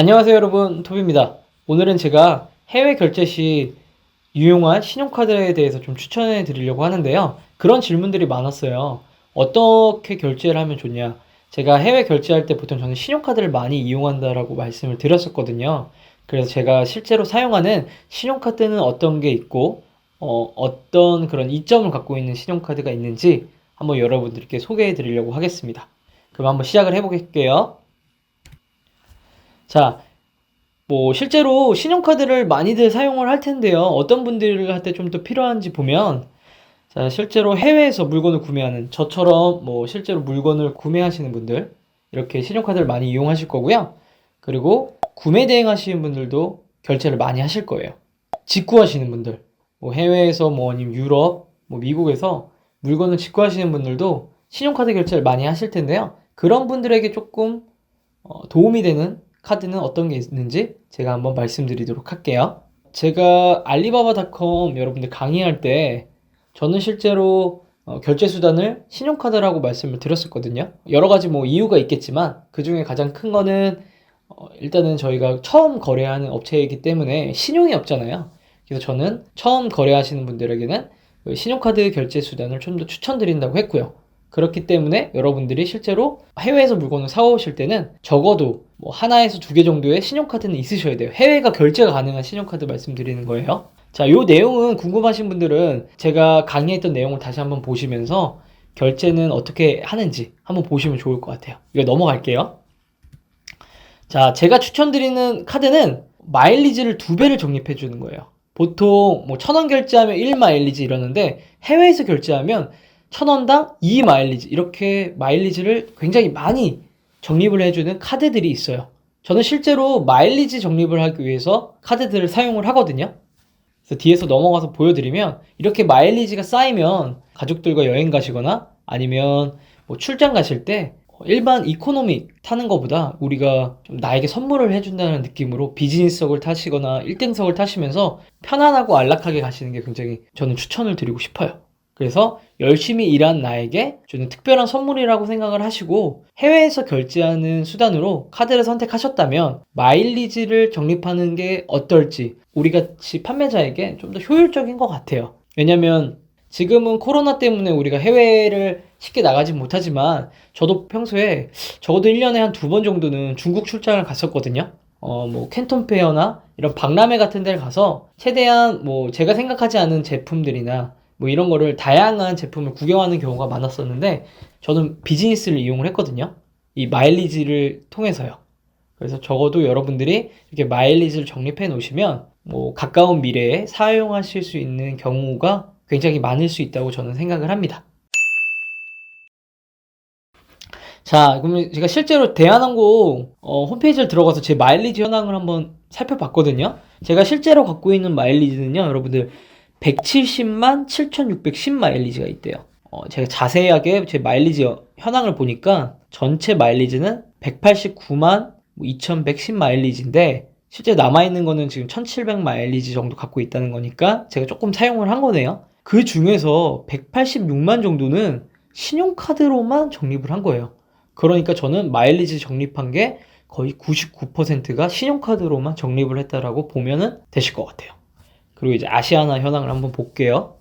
안녕하세요 여러분, 토비입니다. 오늘은 제가 해외 결제 시 유용한 신용카드에 대해서 좀 추천해 드리려고 하는데요. 그런 질문들이 많았어요. 어떻게 결제를 하면 좋냐? 제가 해외 결제할 때 보통 저는 신용카드를 많이 이용한다라고 말씀을 드렸었거든요. 그래서 제가 실제로 사용하는 신용카드는 어떤 게 있고, 어떤 그런 이점을 갖고 있는 신용카드가 있는지 한번 여러분들께 소개해 드리려고 하겠습니다. 그럼 한번 시작을 해볼게요. 자, 실제로 신용카드를 많이들 사용을 할 텐데요. 어떤 분들한테 좀 더 필요한지 보면, 자, 실제로 해외에서 물건을 구매하는 저처럼 실제로 물건을 구매하시는 분들, 이렇게 신용카드를 많이 이용하실 거고요. 그리고 구매 대행 하시는 분들도 결제를 많이 하실 거예요. 직구하시는 분들, 해외에서 아니면 유럽, 미국에서 물건을 직구하시는 분들도 신용카드 결제를 많이 하실 텐데요. 그런 분들에게 조금 도움이 되는 카드는 어떤 게 있는지 제가 한번 말씀드리도록 할게요. 제가 알리바바닷컴 여러분들 강의할 때 저는 실제로 결제 수단을 신용카드라고 말씀을 드렸었거든요. 여러 가지 이유가 있겠지만 그 중에 가장 큰 거는 일단은 저희가 처음 거래하는 업체이기 때문에 신용이 없잖아요. 그래서 저는 처음 거래하시는 분들에게는 그 신용카드 결제 수단을 좀 더 추천드린다고 했고요. 그렇기 때문에 여러분들이 실제로 해외에서 물건을 사오실 때는 적어도 하나에서 두 개 정도의 신용카드는 있으셔야 돼요. 해외가 결제가 가능한 신용카드 말씀드리는 거예요. 자, 요 내용은 궁금하신 분들은 제가 강의했던 내용을 다시 한번 보시면서 결제는 어떻게 하는지 한번 보시면 좋을 것 같아요. 이거 넘어갈게요. 자, 제가 추천드리는 카드는 마일리지를 2배를 적립해 주는 거예요. 보통 1,000원 결제하면 1 마일리지 이러는데 해외에서 결제하면 1,000원당 2 마일리지, 이렇게 마일리지를 굉장히 많이 적립을 해주는 카드들이 있어요. 저는 실제로 마일리지 적립을 하기 위해서 카드들을 사용을 하거든요. 그래서 뒤에서 넘어가서 보여드리면, 이렇게 마일리지가 쌓이면 가족들과 여행 가시거나 아니면 출장 가실 때 일반 이코노미 타는 것보다 우리가 좀 나에게 선물을 해준다는 느낌으로 비즈니스석을 타시거나 1등석을 타시면서 편안하고 안락하게 가시는 게 굉장히 저는 추천을 드리고 싶어요. 그래서 열심히 일한 나에게 주는 특별한 선물이라고 생각을 하시고 해외에서 결제하는 수단으로 카드를 선택하셨다면 마일리지를 적립하는 게 어떨지 우리같이 판매자에게 좀 더 효율적인 것 같아요. 왜냐면 지금은 코로나 때문에 우리가 해외를 쉽게 나가지 못하지만 저도 평소에 적어도 1년에 한 2번 정도는 중국 출장을 갔었거든요. 캔톤 페어나 이런 박람회 같은 데를 가서 최대한 제가 생각하지 않은 제품들이나 이런 거를 다양한 제품을 구경하는 경우가 많았었는데 저는 비즈니스를 이용을 했거든요. 이 마일리지를 통해서요. 그래서 적어도 여러분들이 이렇게 마일리지를 적립해 놓으시면 가까운 미래에 사용하실 수 있는 경우가 굉장히 많을 수 있다고 저는 생각을 합니다. 자, 그러면 제가 실제로 대한항공 홈페이지를 들어가서 제 마일리지 현황을 한번 살펴봤거든요. 제가 실제로 갖고 있는 마일리지는요, 여러분들 170만 7,610 마일리지가 있대요. 제가 자세하게 제 마일리지 현황을 보니까 전체 마일리지는 189만 2,110 마일리지인데 실제 남아있는 거는 지금 1,700 마일리지 정도 갖고 있다는 거니까 제가 조금 사용을 한 거네요. 그 중에서 186만 정도는 신용카드로만 적립을 한 거예요. 그러니까 저는 마일리지 적립한 게 거의 99%가 신용카드로만 적립을 했다라고 보면은 되실 것 같아요. 그리고 이제 아시아나 현황을 한번 볼게요.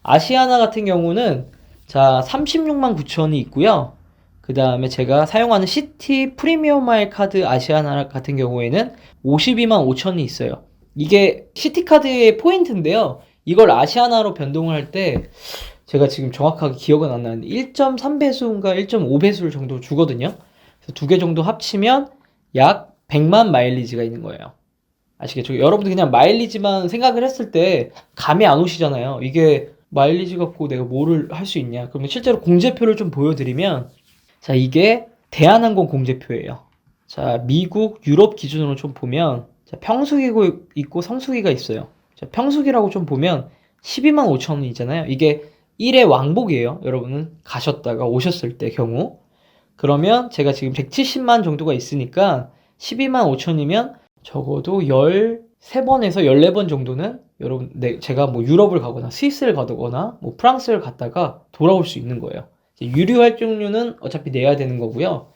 아시아나 같은 경우는 자 36만 9천이 있고요. 그 다음에 제가 사용하는 시티 프리미엄 마일 카드 아시아나 같은 경우에는 52만 5천이 있어요. 이게 시티 카드의 포인트인데요. 이걸 아시아나로 변동을 할 때 제가 지금 정확하게 기억은 안 나는데 1.3배수인가 1.5배수를 정도 주거든요. 그래서 두 개 정도 합치면 약 100만 마일리지가 있는 거예요. 아시겠죠? 여러분들 그냥 마일리지만 생각을 했을 때 감이 안 오시잖아요. 이게 마일리지 갖고 내가 뭐를 할 수 있냐. 그러면 실제로 공제표를 좀 보여드리면, 자, 이게 대한항공 공제표예요. 자, 미국, 유럽 기준으로 좀 보면, 자, 평수기고 있고 성수기가 있어요. 자, 평수기라고 좀 보면 12만 5천 원이잖아요. 이게 1회 왕복이에요. 여러분은 가셨다가 오셨을 때 경우. 그러면 제가 지금 170만 정도가 있으니까 12만 5천이면 적어도 13번에서 14번 정도는 여러분, 제가 유럽을 가거나 스위스를 가거나 프랑스를 갔다가 돌아올 수 있는 거예요. 유류 할증료는 어차피 내야 되는 거고요.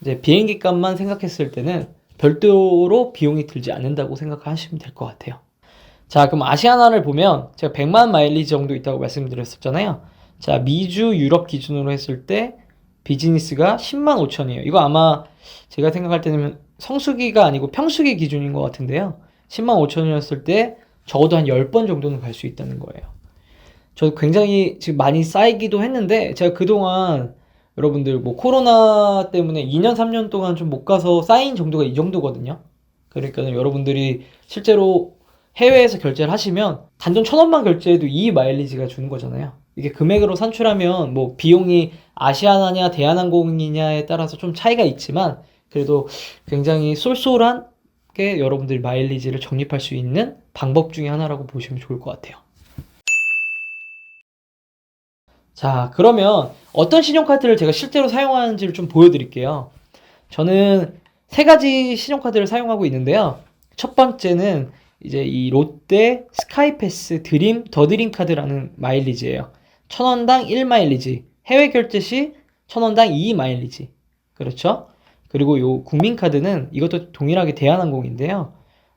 이제 비행기 값만 생각했을 때는 별도로 비용이 들지 않는다고 생각하시면 될 것 같아요. 자, 그럼 아시아나를 보면 제가 100만 마일리지 정도 있다고 말씀드렸었잖아요. 자, 미주, 유럽 기준으로 했을 때 비즈니스가 10만 5천이에요. 이거 아마 제가 생각할 때는 성수기가 아니고 평수기 기준인 것 같은데요. 10만 5천이었을 때 적어도 한 10번 정도는 갈 수 있다는 거예요. 저 굉장히 지금 많이 쌓이기도 했는데 제가 그동안 여러분들 뭐 코로나 때문에 2년 3년 동안 좀 못 가서 쌓인 정도가 이 정도거든요. 그러니까 여러분들이 실제로 해외에서 결제를 하시면 단돈 1,000원만 결제해도 이 마일리지가 주는 거잖아요. 이게 금액으로 산출하면 뭐 비용이 아시아나냐 대한항공이냐에 따라서 좀 차이가 있지만 그래도 굉장히 쏠쏠하게 여러분들이 마일리지를 적립할 수 있는 방법 중에 하나라고 보시면 좋을 것 같아요. 자, 그러면 어떤 신용카드를 제가 실제로 사용하는지를 좀 보여드릴게요. 저는 3가지 신용카드를 사용하고 있는데요. 첫 번째는 이제 이 롯데 스카이패스 드림 더 드림 카드라는 마일리지예요. 1,000원당 1마일리지, 해외 결제 시 1,000원당 2마일리지. 그렇죠? 그리고 요 국민카드는 이것도 동일하게 대한항공인데요.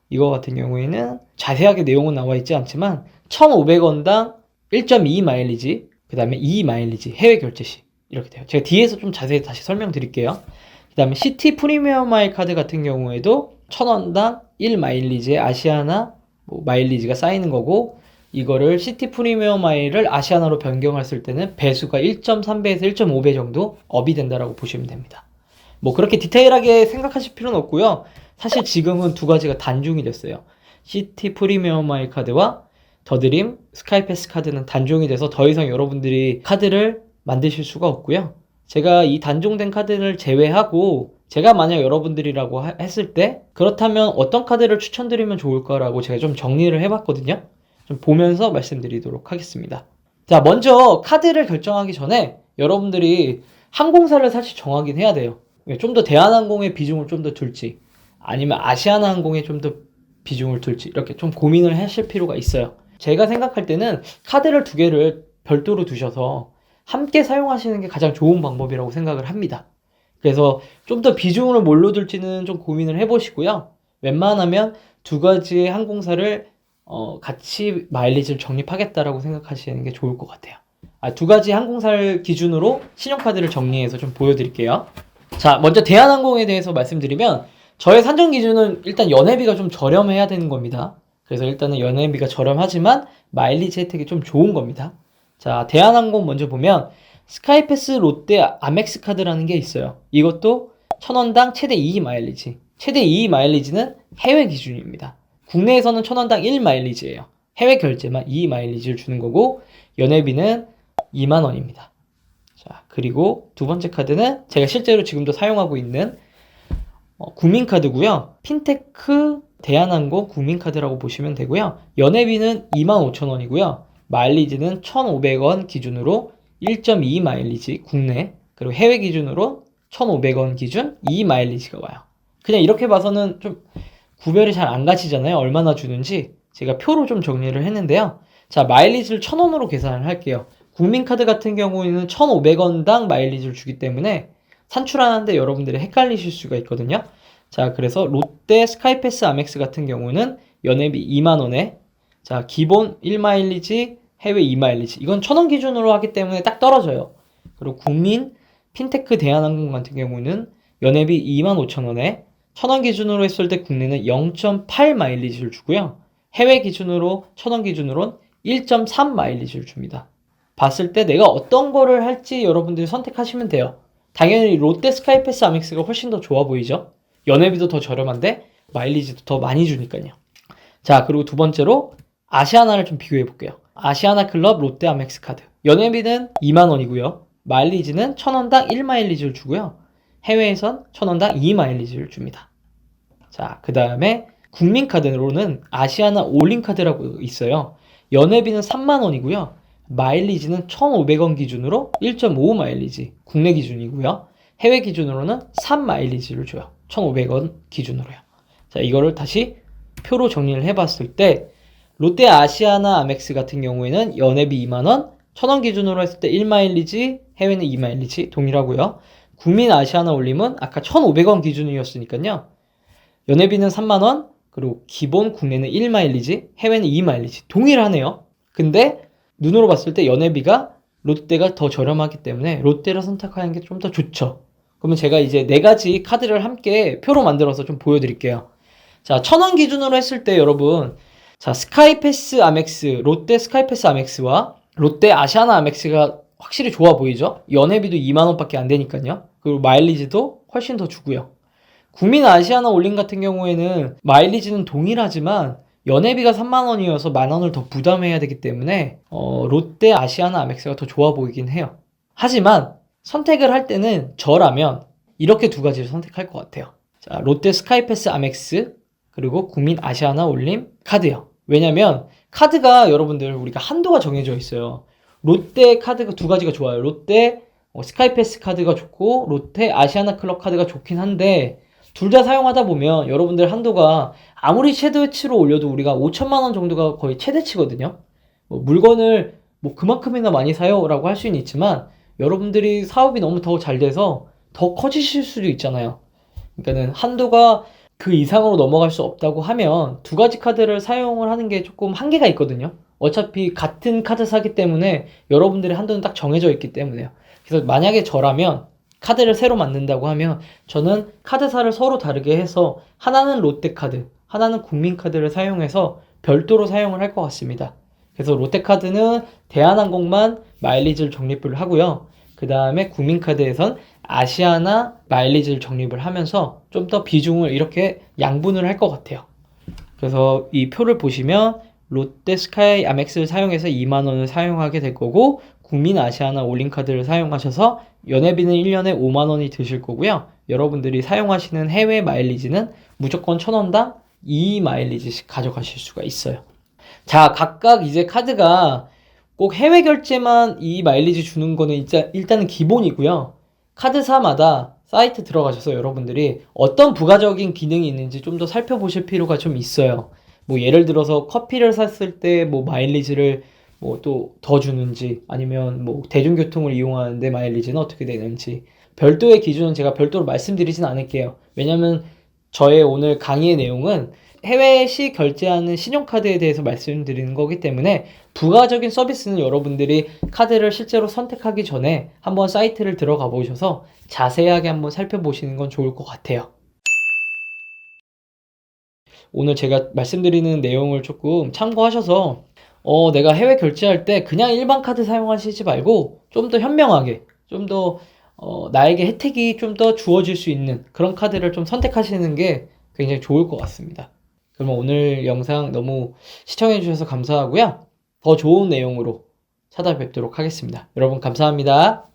이거 같은 경우에는 자세하게 내용은 나와 있지 않지만 1,500원당 1.2마일리지, 그 다음에 2마일리지 해외 결제 시 이렇게 돼요. 제가 뒤에서 좀 자세히 다시 설명드릴게요. 그 다음에 시티 프리미엄 마일 카드 같은 경우에도 1,000원당 1마일리지에 아시아나 뭐 마일리지가 쌓이는 거고, 이거를 시티 프리미엄 마일을 아시아나로 변경했을 때는 배수가 1.3배에서 1.5배 정도 업이 된다라고 보시면 됩니다. 뭐 그렇게 디테일하게 생각하실 필요는 없고요. 사실 지금은 2가지가 단종이 됐어요. 시티 프리미엄 마일 카드와 더드림 스카이패스 카드는 단종이 돼서 더 이상 여러분들이 카드를 만드실 수가 없고요. 제가 이 단종된 카드를 제외하고 제가 만약 여러분들이라고 했을 때 그렇다면 어떤 카드를 추천드리면 좋을까라고 제가 좀 정리를 해봤거든요. 좀 보면서 말씀드리도록 하겠습니다. 자, 먼저 카드를 결정하기 전에 여러분들이 항공사를 사실 정하긴 해야 돼요. 좀 더 대한항공의 비중을 좀 더 둘지 아니면 아시아나 항공에 좀 더 비중을 둘지 이렇게 좀 고민을 하실 필요가 있어요. 제가 생각할 때는 카드를 2개를 별도로 두셔서 함께 사용하시는 게 가장 좋은 방법이라고 생각을 합니다. 그래서 좀 더 비중을 뭘로 둘지는 좀 고민을 해보시고요. 웬만하면 2가지의 항공사를 같이 마일리지를 적립하겠다라고 생각하시는 게 좋을 것 같아요. 2가지 항공사를 기준으로 신용카드를 정리해서 좀 보여드릴게요. 자, 먼저 대한항공에 대해서 말씀드리면 저의 산정 기준은 일단 연회비가 좀 저렴해야 되는 겁니다. 그래서 일단은 연회비가 저렴하지만 마일리지 혜택이 좀 좋은 겁니다. 자, 대한항공 먼저 보면 스카이패스 롯데 아멕스 카드라는 게 있어요. 이것도 1,000원당 최대 2 마일리지. 최대 2 마일리지는 해외 기준입니다. 국내에서는 1,000원당 1 마일리지예요. 해외 결제만 2 마일리지를 주는 거고 연회비는 2만 원입니다. 자, 그리고 2번째 카드는 제가 실제로 지금도 사용하고 있는 국민카드고요. 핀테크 대한항공 국민카드라고 보시면 되고요. 연회비는 25,000원이고요. 마일리지는 1,500원 기준으로 1.2 마일리지 국내, 그리고 해외 기준으로 1,500원 기준 2 마일리지가 와요. 그냥 이렇게 봐서는 좀 구별이 잘 안 가시잖아요. 얼마나 주는지 제가 표로 좀 정리를 했는데요. 자, 마일리지를 1,000원으로 계산을 할게요. 국민카드 같은 경우에는 1,500원당 마일리지를 주기 때문에 산출하는데 여러분들이 헷갈리실 수가 있거든요. 자, 그래서 롯데 스카이패스 아멕스 같은 경우는 연회비 2만원에 자, 기본 1마일리지, 해외 2마일리지. 이건 1,000원 기준으로 하기 때문에 딱 떨어져요. 그리고 국민 핀테크 대한항공 같은 경우는 연회비 25,000원에 1,000원 기준으로 했을 때 국내는 0.8 마일리지를 주고요. 해외 기준으로 1,000원 기준으로는 1.3 마일리지를 줍니다. 봤을 때 내가 어떤 거를 할지 여러분들이 선택하시면 돼요. 당연히 롯데 스카이패스 아멕스가 훨씬 더 좋아 보이죠? 연회비도 더 저렴한데 마일리지도 더 많이 주니까요. 자, 그리고 2번째로 아시아나를 좀 비교해 볼게요. 아시아나 클럽 롯데 아멕스 카드. 연회비는 2만원이고요. 마일리지는 1,000원당 1마일리지를 주고요. 해외에선 1,000원당 2마일리지를 줍니다. 자, 그 다음에 국민카드로는 아시아나 올린카드라고 있어요. 연회비는 3만원이고요. 마일리지는 1,500원 기준으로 1.5 마일리지 국내 기준이고요. 해외 기준으로는 3 마일리지를 줘요. 1,500원 기준으로요. 자, 이거를 다시 표로 정리를 해봤을 때 롯데 아시아나 아멕스 같은 경우에는 연회비 2만원, 1,000원 기준으로 했을 때 1마일리지, 해외는 2마일리지 동일하고요. 국민 아시아나 올림은 아까 1,500원 기준이었으니까요. 연회비는 3만 원, 그리고 기본 국내는 1마일리지, 해외는 2마일리지. 동일하네요. 근데 눈으로 봤을 때 연회비가 롯데가 더 저렴하기 때문에 롯데를 선택하는 게 좀 더 좋죠. 그러면 제가 이제 네 가지 카드를 함께 표로 만들어서 좀 보여드릴게요. 자, 1,000원 기준으로 했을 때 여러분, 자, 스카이패스 아멕스, 롯데 스카이패스 아멕스와 롯데 아시아나 아멕스가 확실히 좋아 보이죠? 연회비도 2만 원밖에 안 되니까요. 그리고 마일리지도 훨씬 더 주고요. 국민 아시아나 올림 같은 경우에는 마일리지는 동일하지만 연회비가 3만 원이어서 만 원을 더 부담해야 되기 때문에 롯데 아시아나 아멕스가 더 좋아 보이긴 해요. 하지만 선택을 할 때는 저라면 이렇게 두 가지를 선택할 것 같아요. 자, 롯데 스카이패스 아멕스 그리고 국민 아시아나 올림 카드요. 왜냐면 카드가 여러분들 우리가 한도가 정해져 있어요. 롯데 카드가 두 가지가 좋아요. 롯데 스카이패스 카드가 좋고 롯데 아시아나 클럽 카드가 좋긴 한데 둘 다 사용하다 보면 여러분들 한도가 아무리 최대치로 올려도 우리가 5천만 원 정도가 거의 최대치거든요. 물건을 그만큼이나 많이 사요 라고 할 수는 있지만 여러분들이 사업이 너무 더 잘 돼서 더 커지실 수도 있잖아요. 그러니까는 한도가 그 이상으로 넘어갈 수 없다고 하면 두 가지 카드를 사용을 하는 게 조금 한계가 있거든요. 어차피 같은 카드 사기 때문에 여러분들의 한도는 딱 정해져 있기 때문에요. 그래서 만약에 저라면 카드를 새로 만든다고 하면 저는 카드사를 서로 다르게 해서 하나는 롯데카드, 하나는 국민카드를 사용해서 별도로 사용을 할 것 같습니다. 그래서 롯데카드는 대한항공만 마일리지를 적립을 하고요. 그 다음에 국민카드에선 아시아나 마일리지를 적립을 하면서 좀 더 비중을 이렇게 양분을 할 것 같아요. 그래서 이 표를 보시면 롯데 스카이 아멕스를 사용해서 2만 원을 사용하게 될 거고 국민 아시아나 올림카드를 사용하셔서 연회비는 1년에 5만 원이 드실 거고요. 여러분들이 사용하시는 해외 마일리지는 무조건 1,000원당 2마일리지씩 가져가실 수가 있어요. 자, 각각 이제 카드가 꼭 해외 결제만 이 마일리지 주는 거는 일단은 기본이고요. 카드사마다 사이트 들어가셔서 여러분들이 어떤 부가적인 기능이 있는지 좀 더 살펴보실 필요가 좀 있어요. 예를 들어서 커피를 샀을 때 마일리지를 또 더 주는지 아니면 대중교통을 이용하는데 마일리지는 어떻게 되는지 별도의 기준은 제가 별도로 말씀드리진 않을게요. 왜냐면 저의 오늘 강의의 내용은 해외 시 결제하는 신용카드에 대해서 말씀드리는 거기 때문에 부가적인 서비스는 여러분들이 카드를 실제로 선택하기 전에 한번 사이트를 들어가 보셔서 자세하게 한번 살펴보시는 건 좋을 것 같아요. 오늘 제가 말씀드리는 내용을 조금 참고하셔서 내가 해외 결제할 때 그냥 일반 카드 사용하시지 말고 좀 더 현명하게 좀 더 나에게 혜택이 좀 더 주어질 수 있는 그런 카드를 좀 선택하시는 게 굉장히 좋을 것 같습니다. 그러면 오늘 영상 너무 시청해 주셔서 감사하고요. 더 좋은 내용으로 찾아뵙도록 하겠습니다. 여러분 감사합니다.